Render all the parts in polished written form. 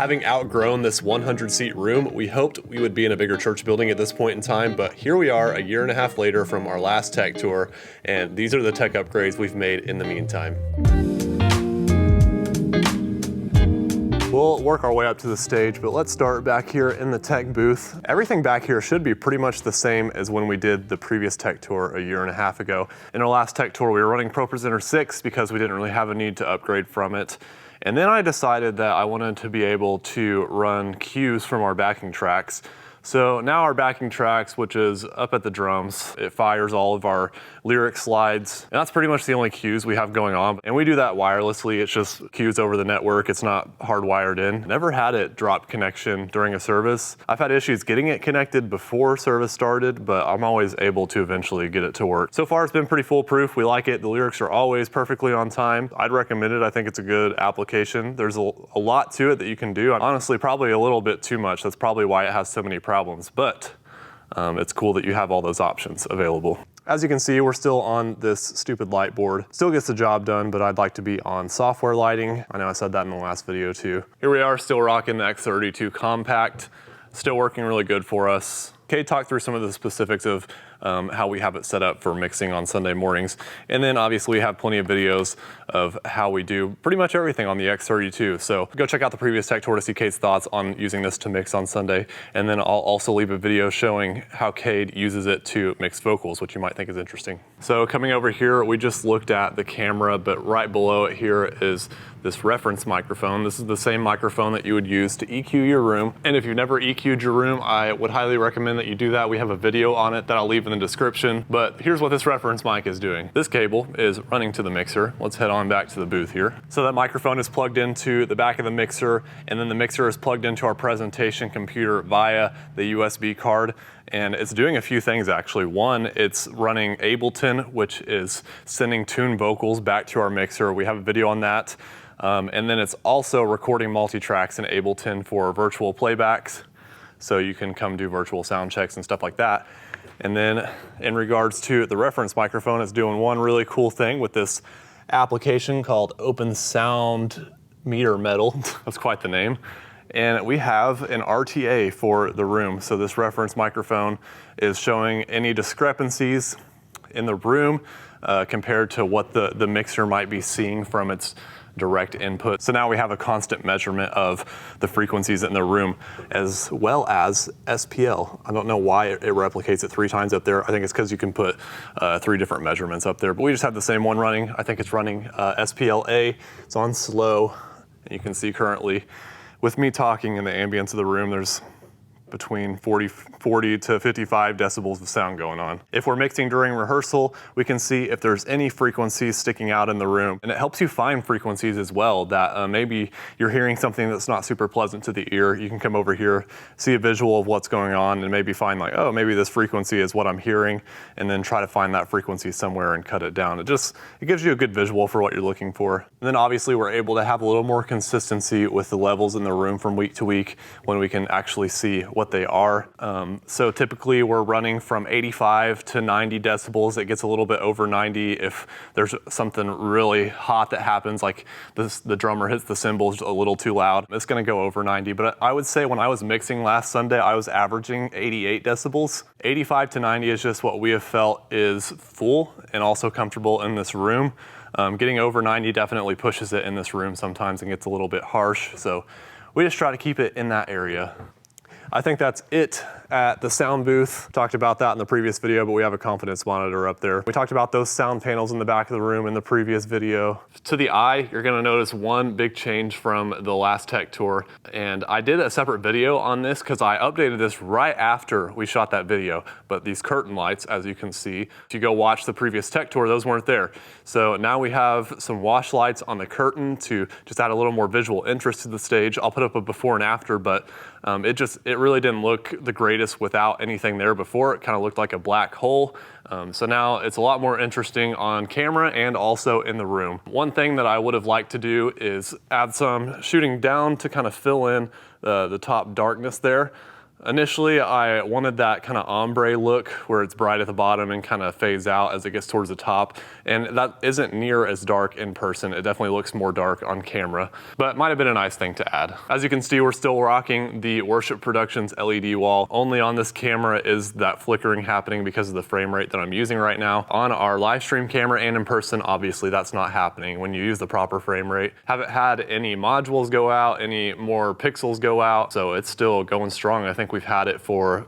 Having outgrown this 100-seat room, we hoped we would be in a bigger church building at this point in time, but here we are a year and a half later from our last tech tour, and these are the tech upgrades we've made in the meantime. We'll work our way up to the stage, but let's start back here in the tech booth. Everything back here should be pretty much the same as when we did the previous tech tour a year and a half ago. In our last tech tour, we were running ProPresenter 6 because we didn't really have a need to upgrade from it. And then I decided that I wanted to be able to run cues from our backing tracks. So now our backing tracks, which is up at the drums, it fires all of our lyric slides. And that's pretty much the only cues we have going on. And we do that wirelessly. It's just cues over the network. It's not hardwired in. Never had it drop connection during a service. I've had issues getting it connected before service started, but I'm always able to eventually get it to work. So far, it's been pretty foolproof. We like it. The lyrics are always perfectly on time. I'd recommend it. I think it's a good application. There's a lot to it that you can do. Honestly, probably a little bit too much. That's probably why it has so many problems, but it's cool that you have all those options available. As you can see, we're still on this stupid light board. Still gets the job done, but I'd like to be on software lighting. I know I said that in the last video too. Here we are, still rocking the X32 Compact. Still working really good for us. Kate talked through some of the specifics of how we have it set up for mixing on Sunday mornings. And then obviously we have plenty of videos of how we do pretty much everything on the X32. So go check out the previous tech tour to see Kate's thoughts on using this to mix on Sunday. And then I'll also leave a video showing how Kate uses it to mix vocals, which you might think is interesting. So coming over here, we just looked at the camera, but right below it here is this reference microphone. This is the same microphone that you would use to EQ your room. And if you've never EQ'd your room, I would highly recommend that you do that. We have a video on it that I'll leave in the description, but here's what this reference mic is doing. This cable is running to the mixer. Let's head on back to the booth here. So that microphone is plugged into the back of the mixer, and then the mixer is plugged into our presentation computer via the USB card. And it's doing a few things actually. One, it's running Ableton, which is sending tuned vocals back to our mixer. We have a video on that. And then it's also recording multi-tracks in Ableton for virtual playbacks. So you can come do virtual sound checks and stuff like that. And then in regards to the reference microphone, it's doing one really cool thing with this application called Open Sound Meter Metal. That's quite the name. And we have an RTA for the room. So this reference microphone is showing any discrepancies in the room compared to what the mixer might be seeing from its direct input. So now we have a constant measurement of the frequencies in the room, as well as SPL. I don't know why it replicates it 3 times up there. I think it's because you can put 3 different measurements up there, but we just have the same one running. I think it's running SPL-A. It's on slow, and you can see currently with me talking in the ambience of the room, there's between 40 to 55 decibels of sound going on. If we're mixing during rehearsal, we can see if there's any frequencies sticking out in the room. And it helps you find frequencies as well that maybe you're hearing something that's not super pleasant to the ear. You can come over here, see a visual of what's going on, and maybe find like, oh, maybe this frequency is what I'm hearing, and then try to find that frequency somewhere and cut it down. It gives you a good visual for what you're looking for. And then obviously we're able to have a little more consistency with the levels in the room from week to week when we can actually see what they are. So typically we're running from 85 to 90 decibels. It gets a little bit over 90 if there's something really hot that happens, like the drummer hits the cymbals a little too loud. It's gonna go over 90, but I would say when I was mixing last Sunday, I was averaging 88 decibels. 85 to 90 is just what we have felt is full and also comfortable in this room. Getting over 90 definitely pushes it in this room sometimes and gets a little bit harsh. So we just try to keep it in that area. I think that's it at the sound booth. Talked about that in the previous video, but we have a confidence monitor up there. We talked about those sound panels in the back of the room in the previous video. To the eye, you're gonna notice one big change from the last tech tour. And I did a separate video on this because I updated this right after we shot that video. But these curtain lights, as you can see, if you go watch the previous tech tour, those weren't there. So now we have some wash lights on the curtain to just add a little more visual interest to the stage. I'll put up a before and after, but it really didn't look the greatest without anything there before. It kind of looked like a black hole. So now it's a lot more interesting on camera and also in the room. One thing that I would have liked to do is add some shooting down to kind of fill in the top darkness there. Initially, I wanted that kind of ombre look where it's bright at the bottom and kind of fades out as it gets towards the top. And that isn't near as dark in person. It definitely looks more dark on camera, but might have been a nice thing to add. As you can see, we're still rocking the Worship Productions LED wall. Only on this camera is that flickering happening because of the frame rate that I'm using right now. On our live stream camera and in person, obviously that's not happening when you use the proper frame rate. Haven't had any modules go out, any more pixels go out, so it's still going strong. I think we've had it for,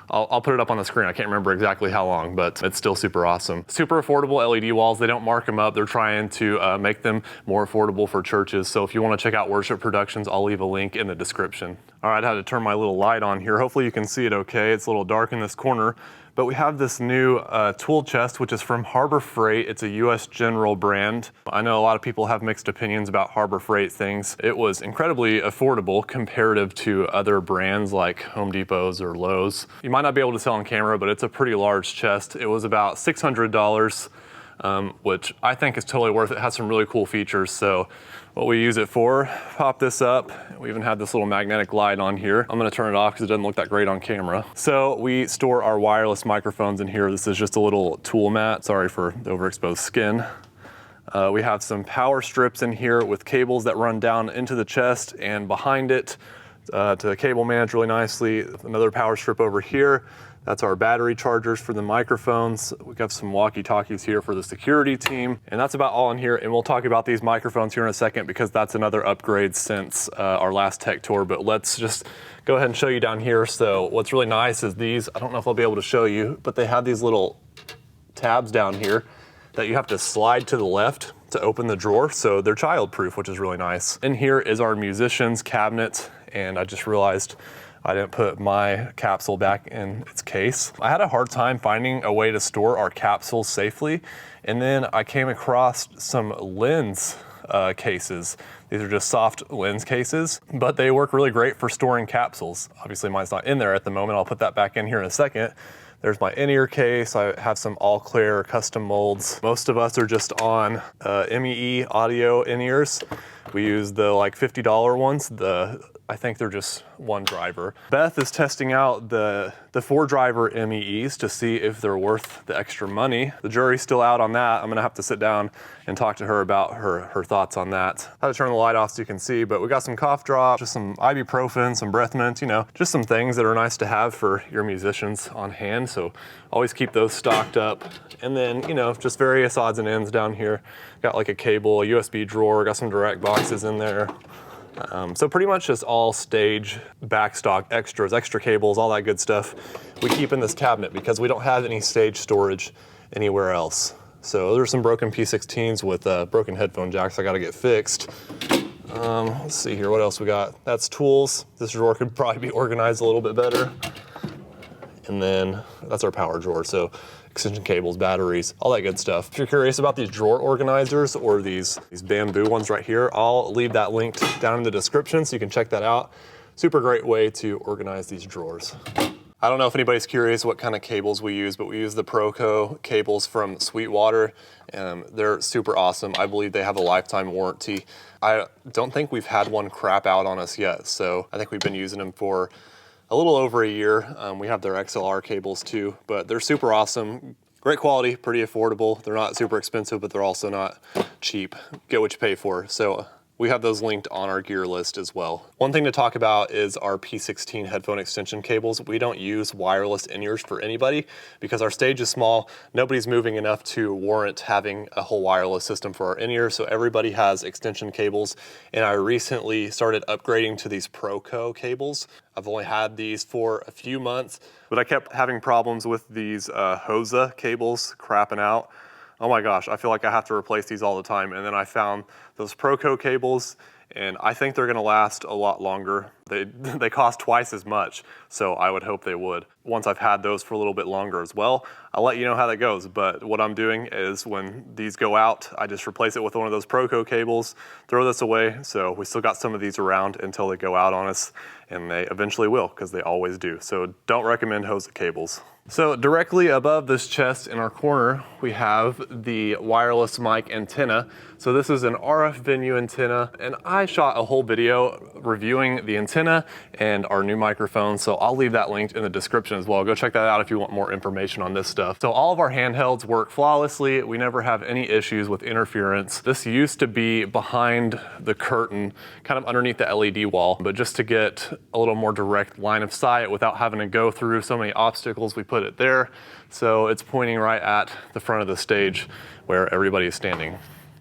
I'll put it up on the screen. I can't remember exactly how long, but it's still super awesome. Super affordable LED walls. They don't mark them up. They're trying to make them more affordable for churches. So if you want to check out Worship Productions, I'll leave a link in the description. All right, I had to turn my little light on here. Hopefully you can see it okay. It's a little dark in this corner. But we have this new tool chest, which is from Harbor Freight. It's a US General brand. I know a lot of people have mixed opinions about Harbor Freight things. It was incredibly affordable comparative to other brands like Home Depot's or Lowe's. You might not be able to tell on camera, but it's a pretty large chest. It was about $600, which I think is totally worth it. It has some really cool features. So what we use it for, pop this up. We even have this little magnetic light on here. I'm gonna turn it off because it doesn't look that great on camera. So we store our wireless microphones in here. This is just a little tool mat. Sorry for the overexposed skin. We have some power strips in here with cables that run down into the chest and behind it to the cable manage really nicely. Another power strip over here. That's our battery chargers for the microphones. We got some walkie-talkies here for the security team. And that's about all in here. And we'll talk about these microphones here in a second because that's another upgrade since our last tech tour. But let's just go ahead and show you down here. So what's really nice is these, I don't know if I'll be able to show you, but they have these little tabs down here that you have to slide to the left to open the drawer. So they're child-proof, which is really nice. In here is our musician's cabinet. And I just realized I didn't put my capsule back in its case. I had a hard time finding a way to store our capsules safely. And then I came across some lens cases. These are just soft lens cases, but they work really great for storing capsules. Obviously mine's not in there at the moment. I'll put that back in here in a second. There's my in-ear case. I have some all clear custom molds. Most of us are just on MEE audio in-ears. We use the like $50 ones. I think they're just one driver. Beth is testing out the 4-driver MEEs to see if they're worth the extra money. The jury's still out on that. I'm gonna have to sit down and talk to her about her thoughts on that. I had to turn the light off so you can see, but we got some cough drops, just some ibuprofen, some breath mint, you know, just some things that are nice to have for your musicians on hand. So always keep those stocked up. And then, you know, just various odds and ends down here. Got like a cable, a USB drawer, got some direct boxes in there. So pretty much just all stage backstock extras, extra cables, all that good stuff we keep in this cabinet because we don't have any stage storage anywhere else. So there's some broken P16s with broken headphone jacks I gotta get fixed. Let's see here, what else we got? That's tools. This drawer could probably be organized a little bit better. And then that's our power drawer. So extension cables, batteries, all that good stuff. If you're curious about these drawer organizers or these bamboo ones right here, I'll leave that linked down in the description so you can check that out. Super great way to organize these drawers. I don't know if anybody's curious what kind of cables we use, but we use the Proco cables from Sweetwater. They're super awesome. I believe they have a lifetime warranty. I don't think we've had one crap out on us yet, so I think we've been using them for a little over a year. We have their XLR cables too, but they're super awesome. Great quality, pretty affordable. They're not super expensive, but they're also not cheap. Get what you pay for. So we have those linked on our gear list as well. One thing to talk about is our P16 headphone extension cables. We don't use wireless in-ears for anybody because our stage is small. Nobody's moving enough to warrant having a whole wireless system for our in-ears, so everybody has extension cables. And I recently started upgrading to these Proco cables. I've only had these for a few months, but I kept having problems with these HOSA cables crapping out. Oh my gosh, I feel like I have to replace these all the time. And then I found those Proco cables, and I think they're gonna last a lot longer. They cost twice as much, so I would hope they would. Once I've had those for a little bit longer as well, I'll let you know how that goes. But what I'm doing is when these go out, I just replace it with one of those Proco cables, throw this away. So we still got some of these around until they go out on us, and they eventually will, because they always do. So don't recommend HOSA cables. So directly above this chest in our corner, we have the wireless mic antenna. So this is an RF venue antenna, and I shot a whole video reviewing the antenna antenna and our new microphone. So I'll leave that linked in the description as well. Go check that out if you want more information on this stuff. So all of our handhelds work flawlessly. We never have any issues with interference. This used to be behind the curtain, kind of underneath the LED wall, but just to get a little more direct line of sight without having to go through so many obstacles, we put it there. So it's pointing right at the front of the stage where everybody is standing.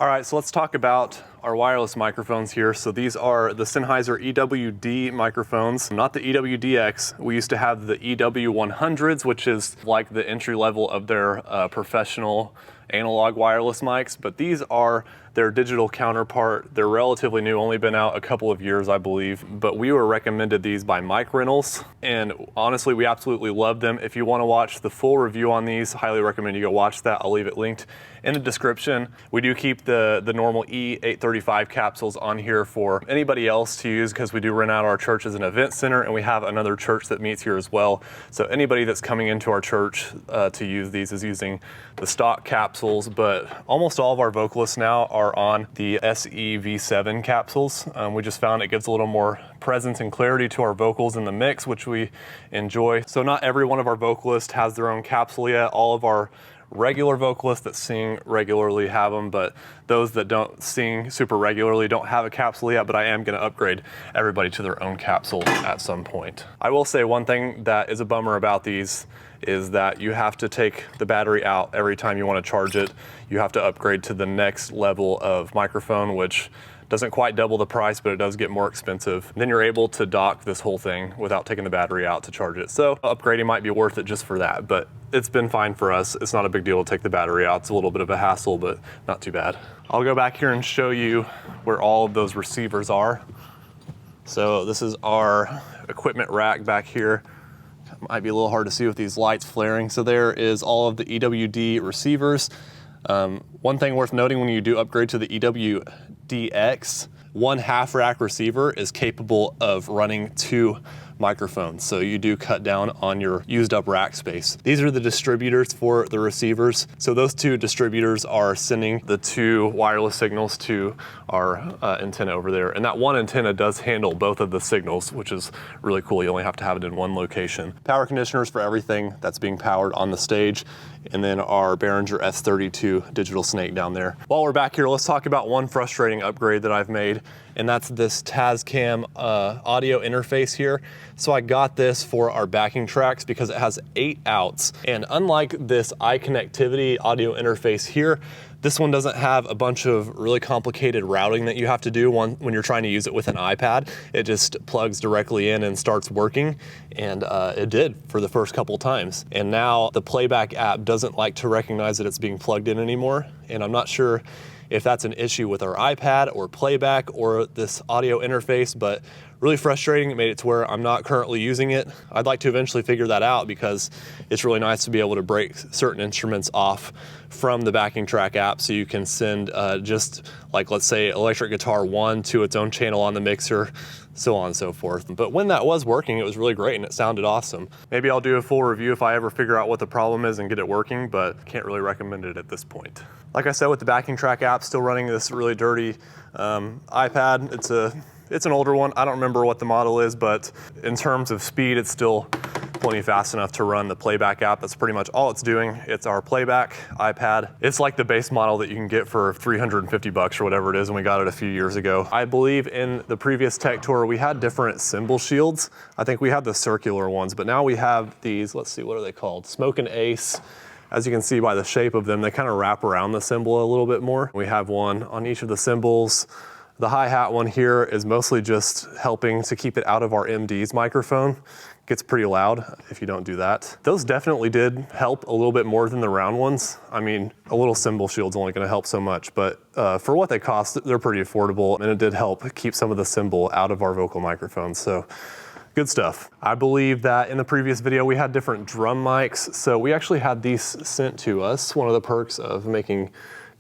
All right, so let's talk about our wireless microphones here. So these are the Sennheiser EWD microphones, not the EWDX. We used to have the EW100s, which is like the entry level of their professional analog wireless mics, but these are their digital counterpart. They're relatively new, only been out a couple of years, I believe, but we were recommended these by Mic Rentals, and honestly, we absolutely love them. If you want to watch the full review on these, highly recommend you go watch that. I'll leave it linked in the description. We do keep the normal E835 capsules on here for anybody else to use because we do rent out our church as an event center, and we have another church that meets here as well. So anybody that's coming into our church to use these is using the stock capsules, but almost all of our vocalists now are on the SE-V7 capsules. We just found it gives a little more presence and clarity to our vocals in the mix, which we enjoy. So not every one of our vocalists has their own capsule yet. All of our regular vocalists that sing regularly have them, but those that don't sing super regularly don't have a capsule yet, but I am gonna upgrade everybody to their own capsule at some point. I will say one thing that is a bummer about these is that you have to take the battery out every time you want to charge it. You have to upgrade to the next level of microphone, which doesn't quite double the price, but it does get more expensive. Then you're able to dock this whole thing without taking the battery out to charge it. So upgrading might be worth it just for that, but it's been fine for us. It's not a big deal to take the battery out. It's a little bit of a hassle, but not too bad. I'll go back here and show you where all of those receivers are. So this is our equipment rack back here. Might be a little hard to see with these lights flaring. So there is all of the EWD receivers. One thing worth noting when you do upgrade to the EWDX, one half rack receiver is capable of running 2 microphones. So you do cut down on your used up rack space. These are the distributors for the receivers. So those 2 distributors are sending the 2 wireless signals to our antenna over there. And that one antenna does handle both of the signals, which is really cool. You only have to have it in one location. Power conditioners for everything that's being powered on the stage. And then our Behringer S32 digital snake down there. While we're back here, let's talk about one frustrating upgrade that I've made, and that's this Tascam audio interface here. So I got this for our backing tracks because it has 8 outs. And unlike this iConnectivity audio interface here, this one doesn't have a bunch of really complicated routing that you have to do when you're trying to use it with an iPad. It just plugs directly in and starts working, and it did for the first couple times. And now the playback app doesn't like to recognize that it's being plugged in anymore, and I'm not sure if that's an issue with our iPad or playback or this audio interface, but really frustrating. It made it to where I'm not currently using it. I'd like to eventually figure that out because it's really nice to be able to break certain instruments off from the backing track app so you can send just like, let's say, electric guitar 1 to its own channel on the mixer, so on and so forth. But when that was working, it was really great and it sounded awesome. Maybe I'll do a full review if I ever figure out what the problem is and get it working, but can't really recommend it at this point. Like I said, with the backing track app, still running this really dirty iPad. It's an older one. I don't remember what the model is, but in terms of speed, it's still plenty fast enough to run the playback app. That's pretty much all it's doing. It's our playback iPad. It's like the base model that you can get for 350 bucks or whatever it is, and we got it a few years ago. I believe in the previous tech tour, we had different cymbal shields. I think we had the circular ones, but now we have these, let's see, what are they called? Smoke and Ace. As you can see by the shape of them, they kind of wrap around the cymbal a little bit more. We have one on each of the cymbals. The hi-hat one here is mostly just helping to keep it out of our MD's microphone. It gets pretty loud if you don't do that. Those definitely did help a little bit more than the round ones. I mean, a little cymbal shield's only gonna help so much, but for what they cost, they're pretty affordable, and it did help keep some of the cymbal out of our vocal microphones. So good stuff. I believe that in the previous video we had different drum mics, so we actually had these sent to us. One of the perks of making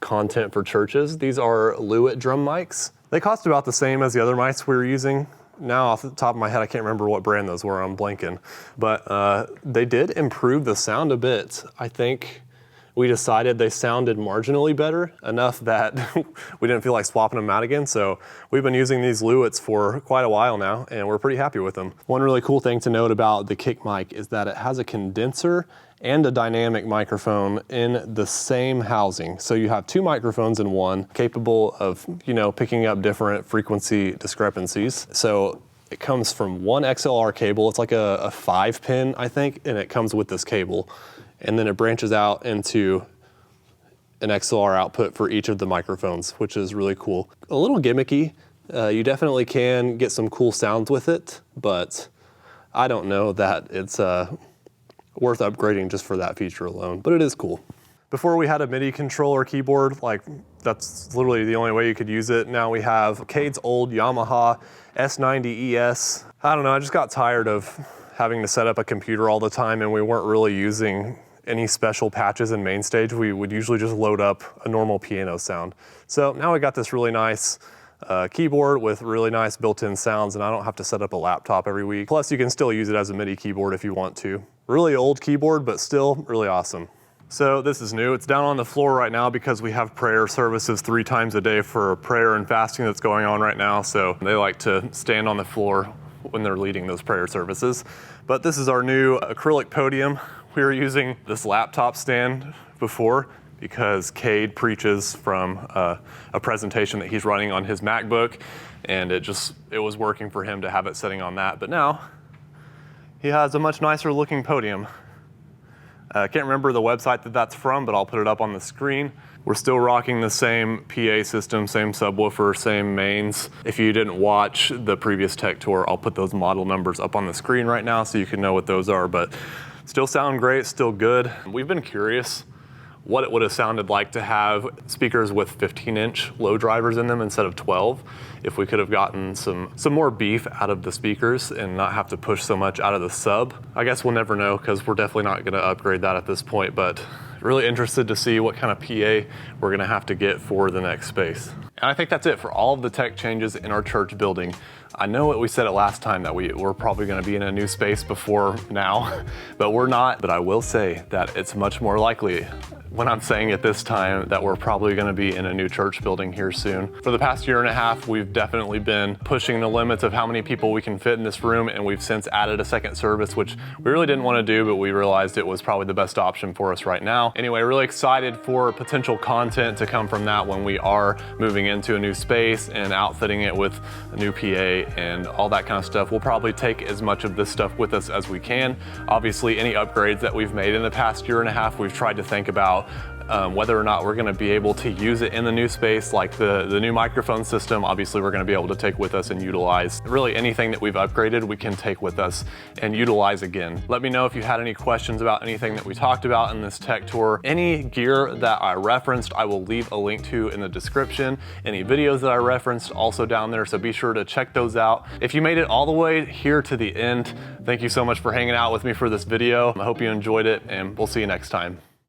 content for churches. These are Lewitt drum mics. They cost about the same as the other mics we were using. Now off the top of my head, I can't remember what brand those were, I'm blanking. But they did improve the sound a bit. I think we decided they sounded marginally better, enough that we didn't feel like swapping them out again. So we've been using these Lewitt's for quite a while now, and we're pretty happy with them. One really cool thing to note about the kick mic is that it has a condenser and a dynamic microphone in the same housing. So you have two microphones in one, capable of, picking up different frequency discrepancies. So it comes from one XLR cable. It's like a 5-pin, I think, and it comes with this cable. And then it branches out into an XLR output for each of the microphones, which is really cool. A little gimmicky. You definitely can get some cool sounds with it, but I don't know that it's worth upgrading just for that feature alone, but it is cool. Before we had a MIDI controller keyboard, like that's literally the only way you could use it. Now we have Cade's old Yamaha S90 ES. I don't know, I just got tired of having to set up a computer all the time, and we weren't really using any special patches in MainStage. We would usually just load up a normal piano sound. So now we got this really nice keyboard with really nice built-in sounds, and I don't have to set up a laptop every week. Plus you can still use it as a MIDI keyboard if you want to. Really old keyboard, but still really awesome. So this is new. It's down on the floor right now because we have prayer services 3 times a day for prayer and fasting that's going on right now. So they like to stand on the floor when they're leading those prayer services. But this is our new acrylic podium. We were using this laptop stand before because Cade preaches from a presentation that he's running on his MacBook, and it was working for him to have it sitting on that. But now he has a much nicer looking podium. I can't remember the website that that's from, but I'll put it up on the screen. We're still rocking the same PA system, same subwoofer, same mains. If you didn't watch the previous tech tour, I'll put those model numbers up on the screen right now so you can know what those are, but still sound great, still good. We've been curious what it would have sounded like to have speakers with 15-inch low drivers in them instead of 12. If we could have gotten some more beef out of the speakers and not have to push so much out of the sub. I guess we'll never know because we're definitely not gonna upgrade that at this point, but really interested to see what kind of PA we're gonna have to get for the next space. And I think that's it for all of the tech changes in our church building. I know we said it last time that we're probably gonna be in a new space before now, but we're not. But I will say that it's much more likely when I'm saying it this time that we're probably gonna be in a new church building here soon. For the past year and a half, we've definitely been pushing the limits of how many people we can fit in this room, and we've since added a second service, which we really didn't wanna do, but we realized it was probably the best option for us right now. Anyway, really excited for potential content to come from that when we are moving into a new space and outfitting it with a new PA and all that kind of stuff. We'll probably take as much of this stuff with us as we can. Obviously, any upgrades that we've made in the past year and a half, we've tried to think about whether or not we're gonna be able to use it in the new space, like the new microphone system. Obviously, we're gonna be able to take with us and utilize. Really anything that we've upgraded, we can take with us and utilize again. Let me know if you had any questions about anything that we talked about in this tech tour. Any gear that I referenced, I will leave a link to in the description. Any videos that I referenced also down there, so be sure to check those out. If you made it all the way here to the end, thank you so much for hanging out with me for this video. I hope you enjoyed it, and we'll see you next time.